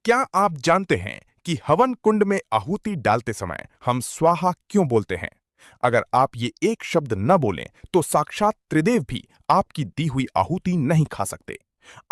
क्या आप जानते हैं कि हवन कुंड में आहुति डालते समय हम स्वाहा क्यों बोलते हैं? अगर आप ये एक शब्द न बोलें तो साक्षात त्रिदेव भी आपकी दी हुई आहुति नहीं खा सकते।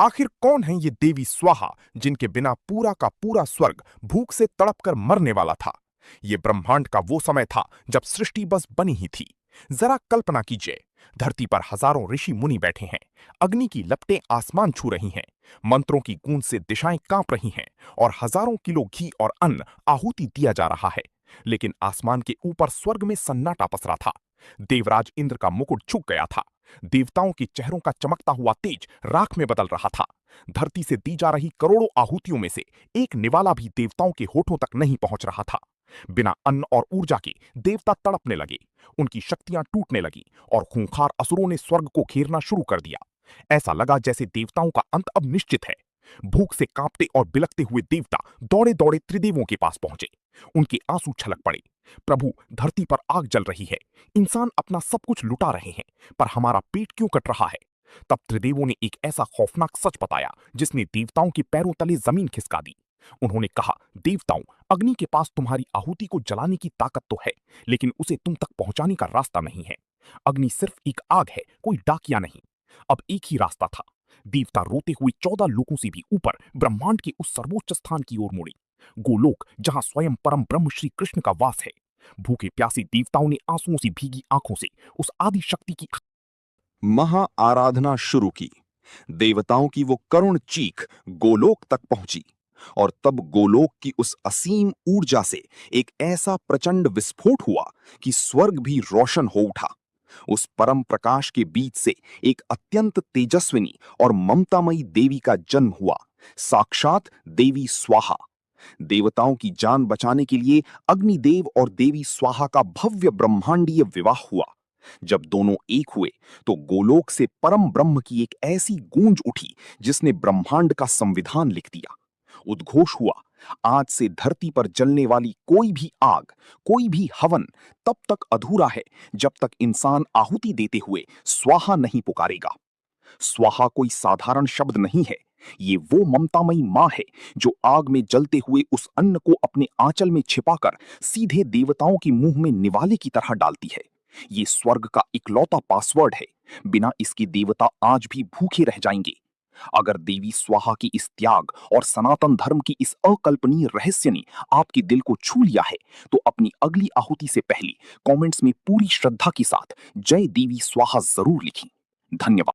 आखिर कौन है ये देवी स्वाहा जिनके बिना पूरा का पूरा स्वर्ग भूख से तड़प कर मरने वाला था? ये ब्रह्मांड का वो समय था जब सृष्टि बस बनी ही थी। जरा कल्पना कीजिए, धरती पर हजारों ऋषि मुनि बैठे हैं, अग्नि की लपटें आसमान छू रही हैं, मंत्रों की गूंज से दिशाएं कांप रही हैं और हजारों किलो घी और अन्न आहुति दिया जा रहा है। लेकिन आसमान के ऊपर स्वर्ग में सन्नाटा पसरा था। देवराज इंद्र का मुकुट झुक गया था। देवताओं के चेहरों का चमकता हुआ तेज राख में बदल रहा था। धरती से दी जा रही करोड़ों आहुतियों में से एक निवाला भी देवताओं के होठों तक नहीं पहुंच रहा था। बिना अन्न और ऊर्जा के देवता तड़पने लगे, उनकी शक्तियां टूटने लगी और खूंखार असुरों ने स्वर्ग को घेरना शुरू कर दिया। ऐसा लगा जैसे देवताओं का अंत अब निश्चित है। भूख से कांपते और बिलखते हुए देवता दौड़े दौड़े त्रिदेवों के पास पहुंचे। उनके आंसू छलक पड़े। प्रभु, धरती पर आग जल रही है, इंसान अपना सब कुछ लुटा रहे हैं, पर हमारा पेट क्यों कट रहा है? तब त्रिदेवों ने एक ऐसा खौफनाक सच बताया जिसने देवताओं के पैरों तले जमीन खिसका दी। उन्होंने कहा, देवताओं, अग्नि के पास तुम्हारी आहुति को जलाने की ताकत तो है, लेकिन उसे तुम तक पहुंचाने का रास्ता नहीं है। अग्नि सिर्फ एक आग है, कोई डाकिया नहीं। अब एक ही रास्ता था। देवता रोते हुए 14 लोकों से भी ऊपर ब्रह्मांड के उस सर्वोच्च स्थान की ओर मुड़े, गोलोक, जहां स्वयं परम ब्रह्म श्री कृष्ण का वास है। भूखे प्यासे देवताओं ने आंसुओं से भीगी आंखों से उस आदि शक्ति की महा आराधना शुरू की। देवताओं की वो करुण चीख गोलोक तक पहुंची और तब गोलोक की उस असीम ऊर्जा से एक ऐसा प्रचंड विस्फोट हुआ कि स्वर्ग भी रोशन हो उठा। उस परम प्रकाश के बीच से एक अत्यंत तेजस्विनी और ममतामयी देवी का जन्म हुआ, साक्षात देवी स्वाहा। देवताओं की जान बचाने के लिए अग्निदेव और देवी स्वाहा का भव्य ब्रह्मांडीय विवाह हुआ। जब दोनों एक हुए तो गोलोक से परम ब्रह्म की एक ऐसी गूंज उठी जिसने ब्रह्मांड का संविधान लिख दिया। उद्घोष हुआ, आज से धरती पर जलने वाली कोई भी आग, कोई भी हवन तब तक अधूरा है जब तक इंसान आहुति देते हुए स्वाहा नहीं पुकारेगा। स्वाहा कोई साधारण शब्द नहीं है, ये वो ममतामयी मां है जो आग में जलते हुए उस अन्न को अपने आंचल में छिपाकर सीधे देवताओं के मुंह में निवाले की तरह डालती है। ये स्वर्ग का इकलौता पासवर्ड है, बिना इसके देवता आज भी भूखे रह जाएंगे। अगर देवी स्वाहा की इस त्याग और सनातन धर्म की इस अकल्पनीय रहस्य ने आपके दिल को छू लिया है, तो अपनी अगली आहुति से पहले कमेंट्स में पूरी श्रद्धा के साथ जय देवी स्वाहा जरूर लिखें। धन्यवाद।